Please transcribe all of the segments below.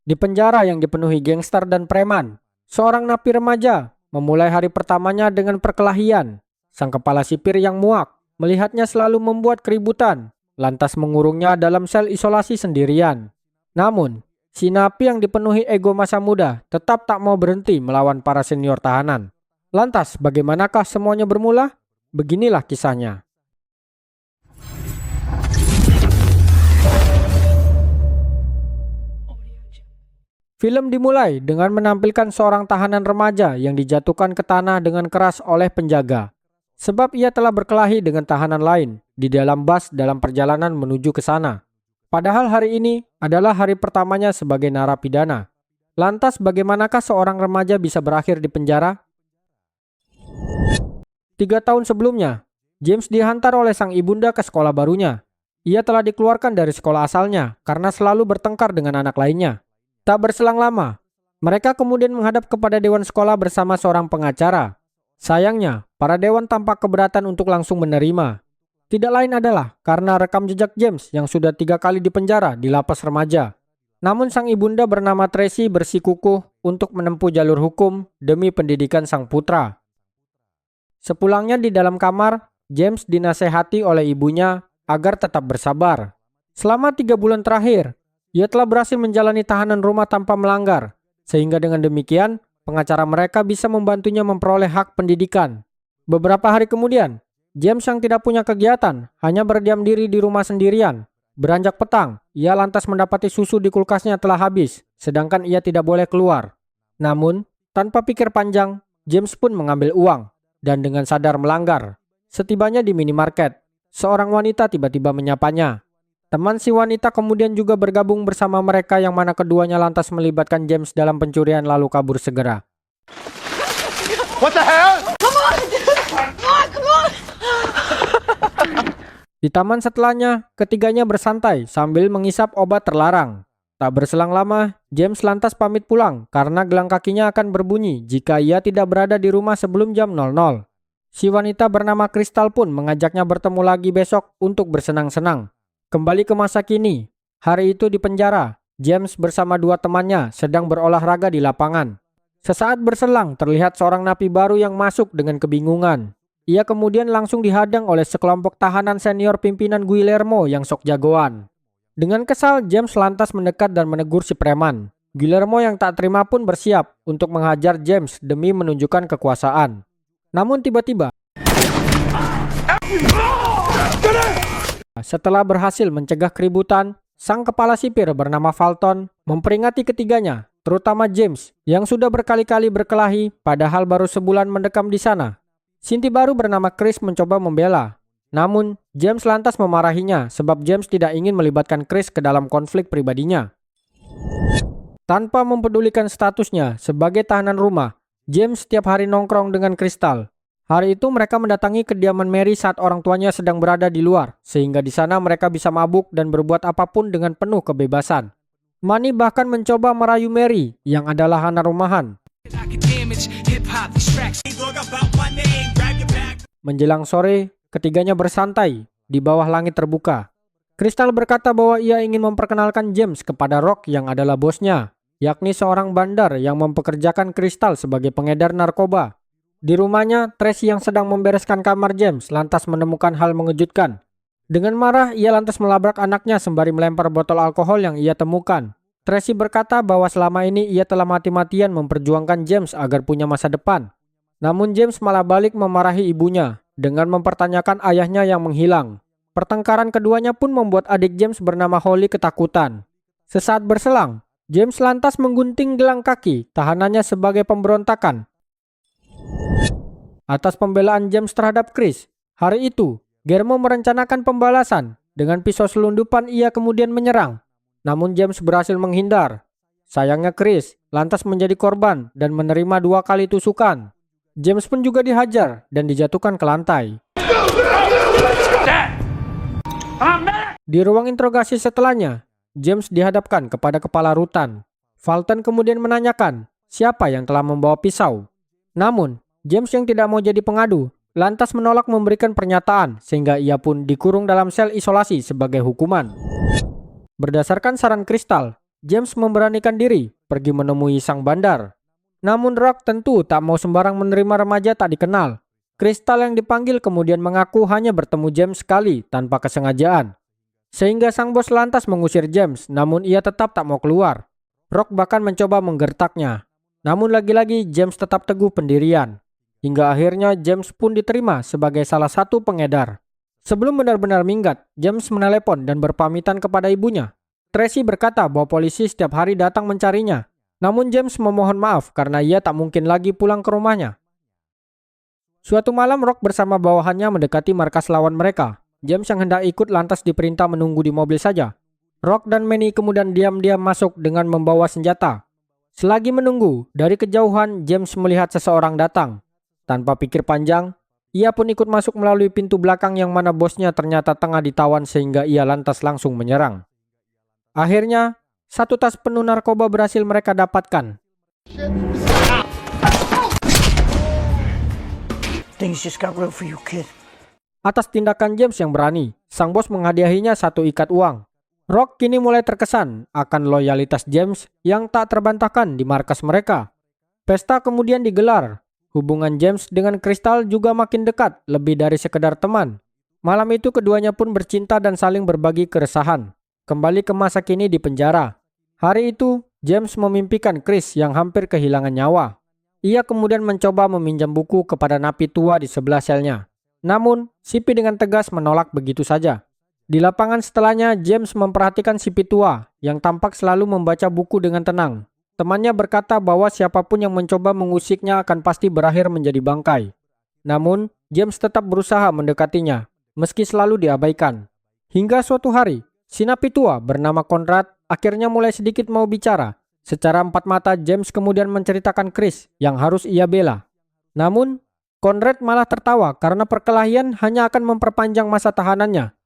Di penjara yang dipenuhi gangster dan preman, seorang napi remaja memulai hari pertamanya dengan perkelahian. Sang kepala sipir yang muak melihatnya selalu membuat keributan, lantas mengurungnya dalam sel isolasi sendirian. Namun, si napi yang dipenuhi ego masa muda tetap tak mau berhenti melawan para senior tahanan. Lantas, bagaimanakah semuanya bermula? Beginilah kisahnya. Film dimulai dengan menampilkan seorang tahanan remaja yang dijatuhkan ke tanah dengan keras oleh penjaga. Sebab ia telah berkelahi dengan tahanan lain di dalam bus dalam perjalanan menuju ke sana. Padahal hari ini adalah hari pertamanya sebagai narapidana. Lantas bagaimanakah seorang remaja bisa berakhir di penjara? 3 tahun sebelumnya, James dihantar oleh sang ibunda ke sekolah barunya. Ia telah dikeluarkan dari sekolah asalnya karena selalu bertengkar dengan anak lainnya. Tak berselang lama, mereka kemudian menghadap kepada dewan sekolah bersama seorang pengacara. Sayangnya, para dewan tampak keberatan untuk langsung menerima. Tidak lain adalah karena rekam jejak James yang sudah 3 kali dipenjara di lapas remaja. Namun sang ibunda bernama Tracy bersikukuh untuk menempuh jalur hukum demi pendidikan sang putra. Sepulangnya di dalam kamar, James dinasehati oleh ibunya agar tetap bersabar. Selama 3 bulan terakhir, ia telah berhasil menjalani tahanan rumah tanpa melanggar, sehingga dengan demikian pengacara mereka bisa membantunya memperoleh hak pendidikan. Beberapa hari kemudian, James yang tidak punya kegiatan hanya berdiam diri di rumah sendirian. Beranjak petang, ia lantas mendapati susu di kulkasnya telah habis, sedangkan ia tidak boleh keluar. Namun, tanpa pikir panjang, James pun mengambil uang, dan dengan sadar melanggar. Setibanya di minimarket, seorang wanita tiba-tiba menyapanya. Teman si wanita kemudian juga bergabung bersama mereka yang mana keduanya lantas melibatkan James dalam pencurian lalu kabur segera. What the hell? Come on! Di taman setelahnya, ketiganya bersantai sambil mengisap obat terlarang. Tak berselang lama, James lantas pamit pulang karena gelang kakinya akan berbunyi jika ia tidak berada di rumah sebelum jam 00. Si wanita bernama Crystal pun mengajaknya bertemu lagi besok untuk bersenang-senang. Kembali ke masa kini, hari itu di penjara, James bersama 2 temannya sedang berolahraga di lapangan. Sesaat berselang terlihat seorang napi baru yang masuk dengan kebingungan. Ia kemudian langsung dihadang oleh sekelompok tahanan senior pimpinan Guillermo yang sok jagoan. Dengan kesal, James lantas mendekat dan menegur si preman. Guillermo yang tak terima pun bersiap untuk menghajar James demi menunjukkan kekuasaan. Namun tiba-tiba, setelah berhasil mencegah keributan, sang kepala sipir bernama Fulton memperingati ketiganya, terutama James yang sudah berkali-kali berkelahi padahal baru sebulan mendekam di sana. Sinti baru bernama Chris mencoba membela. Namun, James lantas memarahinya sebab James tidak ingin melibatkan Chris ke dalam konflik pribadinya. Tanpa mempedulikan statusnya sebagai tahanan rumah, James setiap hari nongkrong dengan Crystal. Hari itu mereka mendatangi kediaman Mary saat orang tuanya sedang berada di luar, sehingga di sana mereka bisa mabuk dan berbuat apapun dengan penuh kebebasan. Manny bahkan mencoba merayu Mary yang adalah anak rumahan. Menjelang sore, ketiganya bersantai di bawah langit terbuka. Crystal berkata bahwa ia ingin memperkenalkan James kepada Rock yang adalah bosnya, yakni seorang bandar yang mempekerjakan Crystal sebagai pengedar narkoba. Di rumahnya, Tracy yang sedang membereskan kamar James lantas menemukan hal mengejutkan. Dengan marah, ia lantas melabrak anaknya sembari melempar botol alkohol yang ia temukan. Tracy berkata bahwa selama ini ia telah mati-matian memperjuangkan James agar punya masa depan. Namun James malah balik memarahi ibunya dengan mempertanyakan ayahnya yang menghilang. Pertengkaran keduanya pun membuat adik James bernama Holly ketakutan. Sesaat berselang, James lantas menggunting gelang kaki tahanannya sebagai pemberontakan. Atas pembelaan James terhadap Chris, hari itu, Guillermo merencanakan pembalasan. Dengan pisau selundupan ia kemudian menyerang. Namun James berhasil menghindar. Sayangnya Chris lantas menjadi korban dan menerima 2 kali tusukan. James pun juga dihajar dan dijatuhkan ke lantai. Di ruang interogasi setelahnya, James dihadapkan kepada kepala rutan. Fulton kemudian menanyakan siapa yang telah membawa pisau. Namun, James yang tidak mau jadi pengadu, lantas menolak memberikan pernyataan sehingga ia pun dikurung dalam sel isolasi sebagai hukuman. Berdasarkan saran Crystal, James memberanikan diri pergi menemui sang bandar. Namun Rock tentu tak mau sembarang menerima remaja tak dikenal. Crystal yang dipanggil kemudian mengaku hanya bertemu James sekali tanpa kesengajaan. Sehingga sang bos lantas mengusir James, namun ia tetap tak mau keluar. Rock bahkan mencoba menggertaknya. Namun lagi-lagi James tetap teguh pendirian. Hingga akhirnya James pun diterima sebagai salah satu pengedar. Sebelum benar-benar minggat, James menelepon dan berpamitan kepada ibunya. Tracy berkata bahwa polisi setiap hari datang mencarinya. Namun James memohon maaf karena ia tak mungkin lagi pulang ke rumahnya. Suatu malam Rock bersama bawahannya mendekati markas lawan mereka. James yang hendak ikut lantas diperintah menunggu di mobil saja. Rock dan Manny kemudian diam-diam masuk dengan membawa senjata. Selagi menunggu, dari kejauhan James melihat seseorang datang. Tanpa pikir panjang, ia pun ikut masuk melalui pintu belakang yang mana bosnya ternyata tengah ditawan sehingga ia lantas langsung menyerang. Akhirnya, satu tas penuh narkoba berhasil mereka dapatkan. Things just got real for you, kid. Atas tindakan James yang berani, sang bos menghadiahinya satu ikat uang. Rock kini mulai terkesan akan loyalitas James yang tak terbantahkan di markas mereka. Pesta kemudian digelar. Hubungan James dengan Crystal juga makin dekat, lebih dari sekedar teman. Malam itu keduanya pun bercinta dan saling berbagi keresahan. Kembali ke masa kini di penjara. Hari itu, James memimpikan Chris yang hampir kehilangan nyawa. Ia kemudian mencoba meminjam buku kepada napi tua di sebelah selnya. Namun, Sipi dengan tegas menolak begitu saja. Di lapangan setelahnya, James memperhatikan Sipi tua yang tampak selalu membaca buku dengan tenang. Temannya berkata bahwa siapapun yang mencoba mengusiknya akan pasti berakhir menjadi bangkai. Namun, James tetap berusaha mendekatinya, meski selalu diabaikan. Hingga suatu hari, si napi tua bernama Conrad akhirnya mulai sedikit mau bicara. Secara empat mata James kemudian menceritakan Chris yang harus ia bela. Namun, Conrad malah tertawa karena perkelahian hanya akan memperpanjang masa tahanannya.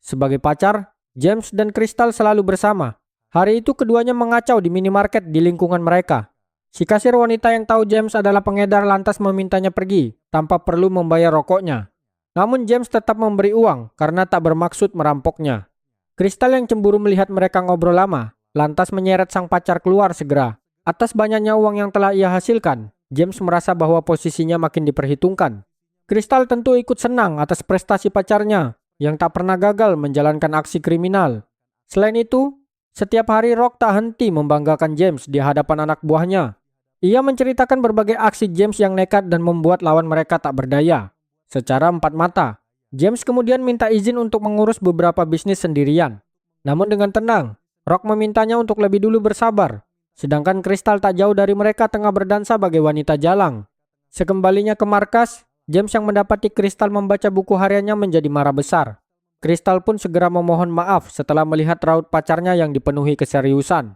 Sebagai pacar, James dan Crystal selalu bersama. Hari itu keduanya mengacau di minimarket di lingkungan mereka. Si kasir wanita yang tahu James adalah pengedar lantas memintanya pergi tanpa perlu membayar rokoknya. Namun James tetap memberi uang karena tak bermaksud merampoknya. Crystal yang cemburu melihat mereka ngobrol lama, lantas menyeret sang pacar keluar segera. Atas banyaknya uang yang telah ia hasilkan, James merasa bahwa posisinya makin diperhitungkan. Crystal tentu ikut senang atas prestasi pacarnya yang tak pernah gagal menjalankan aksi kriminal. Selain itu, setiap hari Rock tak henti membanggakan James di hadapan anak buahnya. Ia menceritakan berbagai aksi James yang nekat dan membuat lawan mereka tak berdaya. Secara empat mata, James kemudian minta izin untuk mengurus beberapa bisnis sendirian. Namun dengan tenang, Rock memintanya untuk lebih dulu bersabar. Sedangkan Crystal tak jauh dari mereka tengah berdansa bagai wanita jalang. Sekembalinya ke markas, James yang mendapati Crystal membaca buku hariannya menjadi marah besar. Crystal pun segera memohon maaf setelah melihat raut pacarnya yang dipenuhi keseriusan.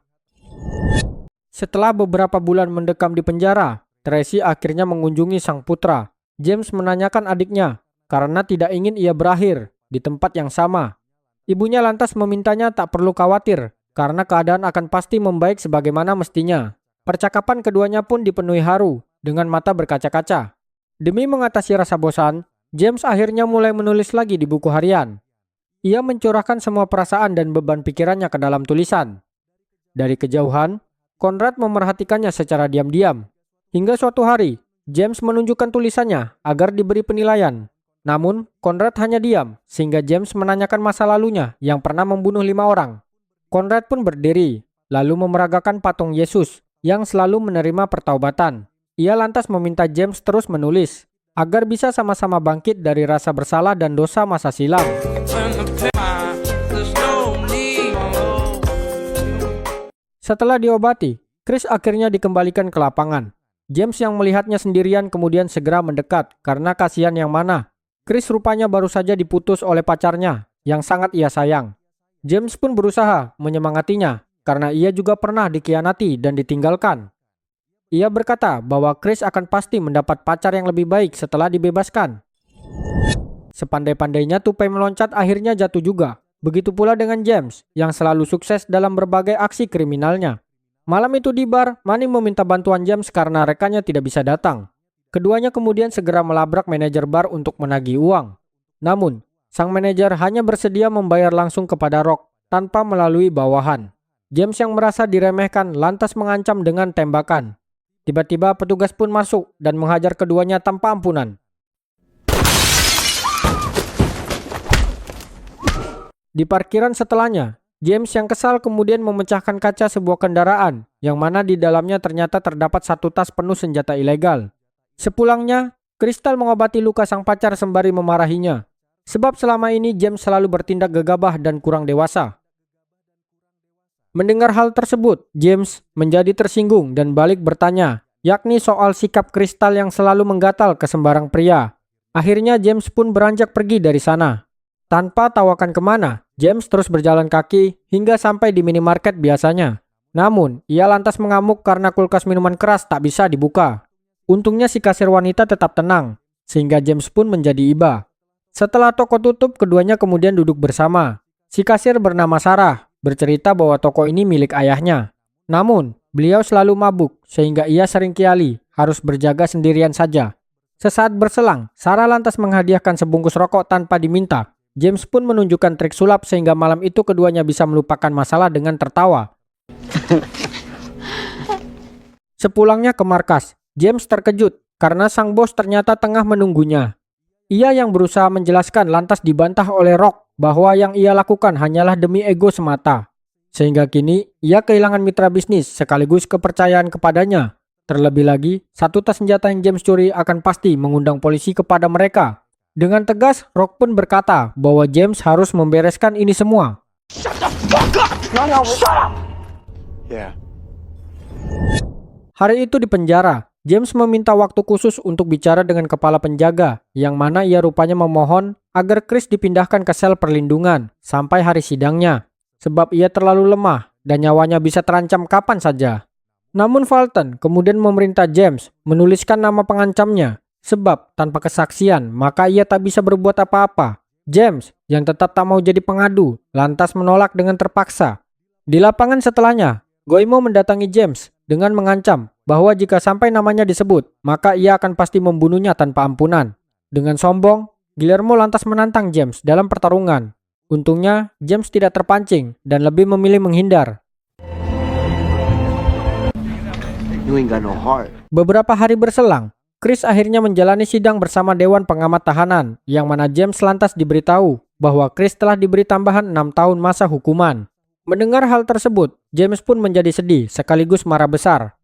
Setelah beberapa bulan mendekam di penjara, Tracy akhirnya mengunjungi sang putra. James menanyakan adiknya karena tidak ingin ia berakhir di tempat yang sama. Ibunya lantas memintanya tak perlu khawatir karena keadaan akan pasti membaik sebagaimana mestinya. Percakapan keduanya pun dipenuhi haru dengan mata berkaca-kaca. Demi mengatasi rasa bosan, James akhirnya mulai menulis lagi di buku harian. Ia mencurahkan semua perasaan dan beban pikirannya ke dalam tulisan. Dari kejauhan, Conrad memerhatikannya secara diam-diam. Hingga suatu hari, James menunjukkan tulisannya agar diberi penilaian. Namun, Conrad hanya diam, sehingga James menanyakan masa lalunya yang pernah membunuh 5 orang. Conrad pun berdiri, lalu memeragakan patung Yesus yang selalu menerima pertaubatan. Ia lantas meminta James terus menulis, agar bisa sama-sama bangkit dari rasa bersalah dan dosa masa silam. Setelah diobati, Chris akhirnya dikembalikan ke lapangan. James yang melihatnya sendirian kemudian segera mendekat karena kasihan yang mana. Chris rupanya baru saja diputus oleh pacarnya yang sangat ia sayang. James pun berusaha menyemangatinya karena ia juga pernah dikhianati dan ditinggalkan. Ia berkata bahwa Chris akan pasti mendapat pacar yang lebih baik setelah dibebaskan. Sepandai-pandainya tupai meloncat akhirnya jatuh juga. Begitu pula dengan James yang selalu sukses dalam berbagai aksi kriminalnya. Malam itu di bar, Manny meminta bantuan James karena rekannya tidak bisa datang. Keduanya kemudian segera melabrak manajer bar untuk menagih uang. Namun, sang manajer hanya bersedia membayar langsung kepada Rock tanpa melalui bawahan. James yang merasa diremehkan lantas mengancam dengan tembakan. Tiba-tiba petugas pun masuk dan menghajar keduanya tanpa ampunan. Di parkiran setelahnya, James yang kesal kemudian memecahkan kaca sebuah kendaraan yang mana di dalamnya ternyata terdapat satu tas penuh senjata ilegal. Sepulangnya, Crystal mengobati luka sang pacar sembari memarahinya. Sebab selama ini James selalu bertindak gegabah dan kurang dewasa. Mendengar hal tersebut, James menjadi tersinggung dan balik bertanya, yakni soal sikap Crystal yang selalu menggatal ke sembarang pria. Akhirnya James pun beranjak pergi dari sana. Tanpa tawakan kemana, James terus berjalan kaki hingga sampai di minimarket biasanya. Namun, ia lantas mengamuk karena kulkas minuman keras tak bisa dibuka. Untungnya si kasir wanita tetap tenang, sehingga James pun menjadi iba. Setelah toko tutup, keduanya kemudian duduk bersama. Si kasir bernama Sarah bercerita bahwa toko ini milik ayahnya. Namun, beliau selalu mabuk sehingga ia sering kiali harus berjaga sendirian saja. Sesaat berselang, Sarah lantas menghadiahkan sebungkus rokok tanpa diminta. James pun menunjukkan trik sulap sehingga malam itu keduanya bisa melupakan masalah dengan tertawa. Sepulangnya ke markas, James terkejut karena sang bos ternyata tengah menunggunya. Ia yang berusaha menjelaskan lantas dibantah oleh Rock bahwa yang ia lakukan hanyalah demi ego semata. Sehingga kini ia kehilangan mitra bisnis sekaligus kepercayaan kepadanya. Terlebih lagi, satu tas senjata yang James curi akan pasti mengundang polisi kepada mereka. Dengan tegas, Rock pun berkata bahwa James harus membereskan ini semua. Yeah. Hari itu di penjara, James meminta waktu khusus untuk bicara dengan kepala penjaga, yang mana ia rupanya memohon agar Chris dipindahkan ke sel perlindungan sampai hari sidangnya, sebab ia terlalu lemah dan nyawanya bisa terancam kapan saja. Namun Fulton kemudian memerintah James menuliskan nama pengancamnya, sebab tanpa kesaksian maka ia tak bisa berbuat apa-apa. James yang tetap tak mau jadi pengadu lantas menolak dengan terpaksa. Di lapangan setelahnya, Goimo mendatangi James dengan mengancam bahwa jika sampai namanya disebut, maka ia akan pasti membunuhnya tanpa ampunan. Dengan sombong, Guillermo lantas menantang James dalam pertarungan. Untungnya, James tidak terpancing dan lebih memilih menghindar. You ain't got no heart. Beberapa hari berselang, Chris akhirnya menjalani sidang bersama Dewan Pengamat Tahanan, yang mana James lantas diberitahu bahwa Chris telah diberi tambahan 6 tahun masa hukuman. Mendengar hal tersebut, James pun menjadi sedih sekaligus marah besar.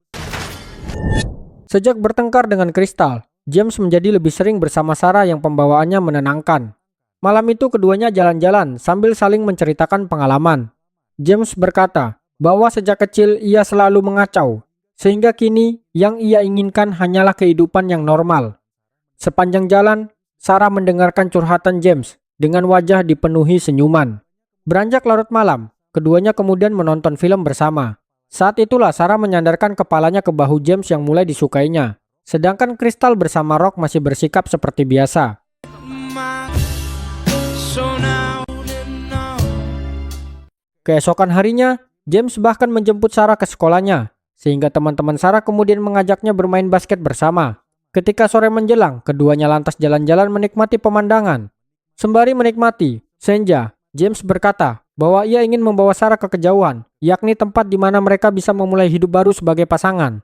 Sejak bertengkar dengan Crystal, James menjadi lebih sering bersama Sarah yang pembawaannya menenangkan. Malam itu keduanya jalan-jalan sambil saling menceritakan pengalaman. James berkata bahwa sejak kecil ia selalu mengacau, sehingga kini yang ia inginkan hanyalah kehidupan yang normal. Sepanjang jalan, Sarah mendengarkan curhatan James dengan wajah dipenuhi senyuman. Beranjak larut malam, keduanya kemudian menonton film bersama. Saat itulah Sarah menyandarkan kepalanya ke bahu James yang mulai disukainya. Sedangkan Crystal bersama Rock masih bersikap seperti biasa. Keesokan harinya, James bahkan menjemput Sarah ke sekolahnya, sehingga teman-teman Sarah kemudian mengajaknya bermain basket bersama. Ketika sore menjelang, keduanya lantas jalan-jalan menikmati pemandangan. Sembari menikmati senja, James berkata bahwa ia ingin membawa Sarah ke kejauhan, yakni tempat di mana mereka bisa memulai hidup baru sebagai pasangan.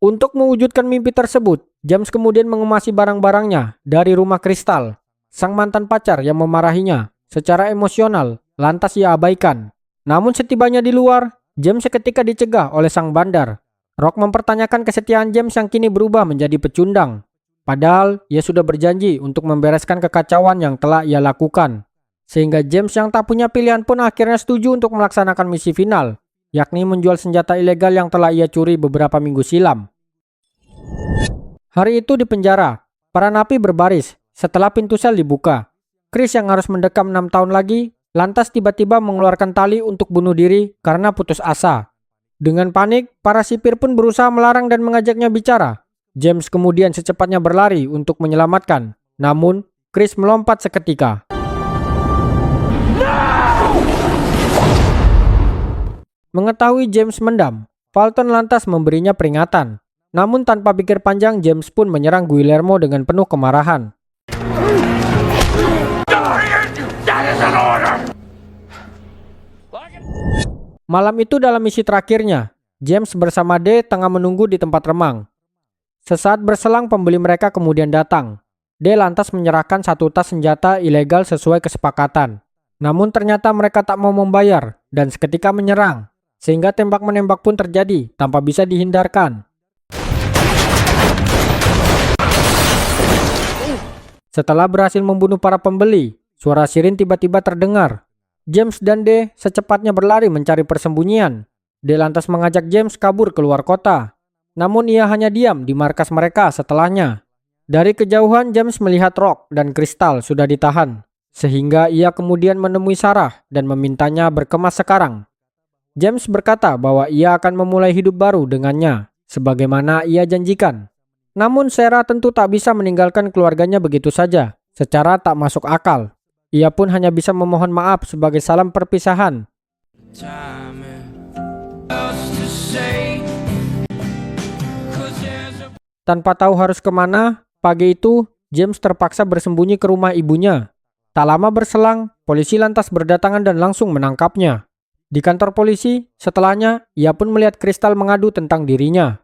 Untuk mewujudkan mimpi tersebut, James kemudian mengemasi barang-barangnya dari rumah Crystal. Sang mantan pacar yang memarahinya secara emosional lantas ia abaikan. Namun setibanya di luar, James seketika dicegah oleh sang bandar. Rock mempertanyakan kesetiaan James yang kini berubah menjadi pecundang. Padahal ia sudah berjanji untuk membereskan kekacauan yang telah ia lakukan. Sehingga James yang tak punya pilihan pun akhirnya setuju untuk melaksanakan misi final, yakni menjual senjata ilegal yang telah ia curi beberapa minggu silam. Hari itu di penjara, para napi berbaris setelah pintu sel dibuka. Chris yang harus mendekam 6 tahun lagi, lantas tiba-tiba mengeluarkan tali untuk bunuh diri karena putus asa. Dengan panik, para sipir pun berusaha melarang dan mengajaknya bicara. James kemudian secepatnya berlari untuk menyelamatkan, namun Chris melompat seketika. Mengetahui James mendam, Fulton lantas memberinya peringatan. Namun tanpa pikir panjang, James pun menyerang Guillermo dengan penuh kemarahan. Malam itu dalam misi terakhirnya, James bersama D tengah menunggu di tempat remang. Sesaat berselang pembeli mereka kemudian datang. D lantas menyerahkan satu tas senjata ilegal sesuai kesepakatan. Namun ternyata mereka tak mau membayar dan seketika menyerang. Sehingga tembak-menembak pun terjadi tanpa bisa dihindarkan. Setelah berhasil membunuh para pembeli, suara sirin tiba-tiba terdengar. James dan D secepatnya berlari mencari persembunyian. D lantas mengajak James kabur keluar kota. Namun ia hanya diam di markas mereka setelahnya. Dari kejauhan James melihat Rock dan Crystal sudah ditahan. Sehingga ia kemudian menemui Sarah dan memintanya berkemas sekarang. James berkata bahwa ia akan memulai hidup baru dengannya, sebagaimana ia janjikan. Namun Sarah tentu tak bisa meninggalkan keluarganya begitu saja, secara tak masuk akal. Ia pun hanya bisa memohon maaf sebagai salam perpisahan. Tanpa tahu harus kemana, pagi itu James terpaksa bersembunyi ke rumah ibunya. Tak lama berselang, polisi lantas berdatangan dan langsung menangkapnya. Di kantor polisi, setelahnya ia pun melihat Crystal mengadu tentang dirinya.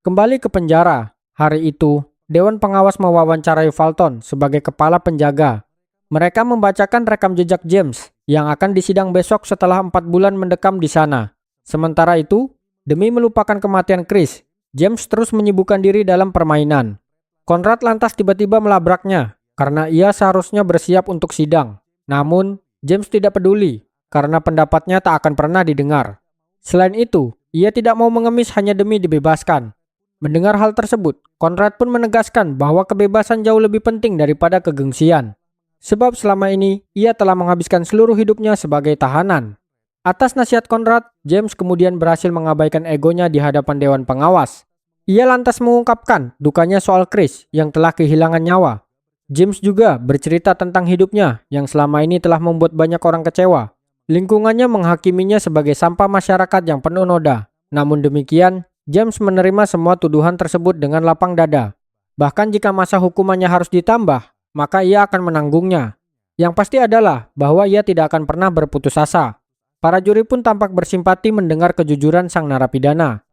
Kembali ke penjara, hari itu Dewan Pengawas mewawancarai Fulton sebagai kepala penjaga. Mereka membacakan rekam jejak James yang akan disidang besok setelah 4 bulan mendekam di sana. Sementara itu, demi melupakan kematian Chris, James terus menyibukkan diri dalam permainan. Conrad lantas tiba-tiba melabraknya karena ia seharusnya bersiap untuk sidang. Namun, James tidak peduli karena pendapatnya tak akan pernah didengar. Selain itu, ia tidak mau mengemis hanya demi dibebaskan. Mendengar hal tersebut, Conrad pun menegaskan bahwa kebebasan jauh lebih penting daripada kegengsian. Sebab selama ini, ia telah menghabiskan seluruh hidupnya sebagai tahanan. Atas nasihat Conrad, James kemudian berhasil mengabaikan egonya di hadapan Dewan Pengawas. Ia lantas mengungkapkan dukanya soal Chris yang telah kehilangan nyawa. James juga bercerita tentang hidupnya yang selama ini telah membuat banyak orang kecewa. Lingkungannya menghakiminya sebagai sampah masyarakat yang penuh noda. Namun demikian, James menerima semua tuduhan tersebut dengan lapang dada. Bahkan jika masa hukumannya harus ditambah, maka ia akan menanggungnya. Yang pasti adalah bahwa ia tidak akan pernah berputus asa. Para juri pun tampak bersimpati mendengar kejujuran sang narapidana.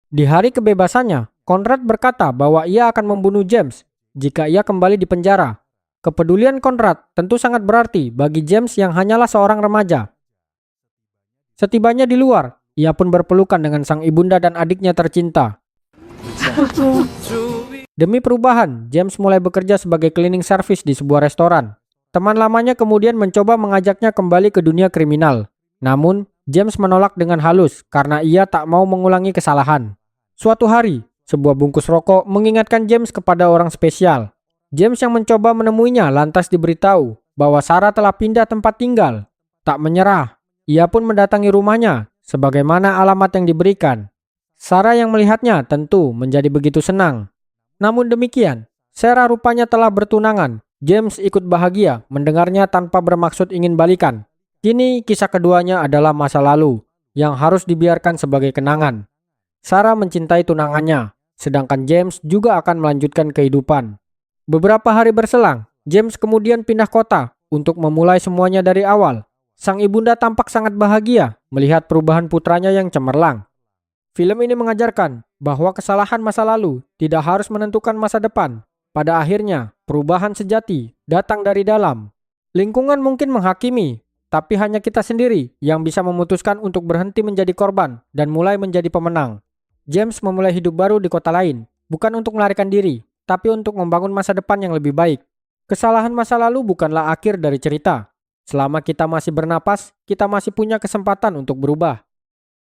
Di hari kebebasannya, Conrad berkata bahwa ia akan membunuh James jika ia kembali di penjara. Kepedulian Conrad tentu sangat berarti bagi James yang hanyalah seorang remaja. Setibanya di luar, ia pun berpelukan dengan sang ibunda dan adiknya tercinta. Demi perubahan, James mulai bekerja sebagai cleaning service di sebuah restoran. Teman lamanya kemudian mencoba mengajaknya kembali ke dunia kriminal. Namun, James menolak dengan halus karena ia tak mau mengulangi kesalahan. Suatu hari, sebuah bungkus rokok mengingatkan James kepada orang spesial. James yang mencoba menemuinya lantas diberitahu bahwa Sarah telah pindah tempat tinggal. Tak menyerah, ia pun mendatangi rumahnya sebagaimana alamat yang diberikan. Sarah yang melihatnya tentu menjadi begitu senang. Namun demikian, Sarah rupanya telah bertunangan. James ikut bahagia mendengarnya tanpa bermaksud ingin balikan. Kini kisah keduanya adalah masa lalu yang harus dibiarkan sebagai kenangan. Sarah mencintai tunangannya, sedangkan James juga akan melanjutkan kehidupan. Beberapa hari berselang, James kemudian pindah kota untuk memulai semuanya dari awal. Sang ibunda tampak sangat bahagia melihat perubahan putranya yang cemerlang. Film ini mengajarkan bahwa kesalahan masa lalu tidak harus menentukan masa depan. Pada akhirnya, perubahan sejati datang dari dalam. Lingkungan mungkin menghakimi, tapi hanya kita sendiri yang bisa memutuskan untuk berhenti menjadi korban dan mulai menjadi pemenang. James memulai hidup baru di kota lain, bukan untuk melarikan diri, tapi untuk membangun masa depan yang lebih baik. Kesalahan masa lalu bukanlah akhir dari cerita. Selama kita masih bernapas, kita masih punya kesempatan untuk berubah.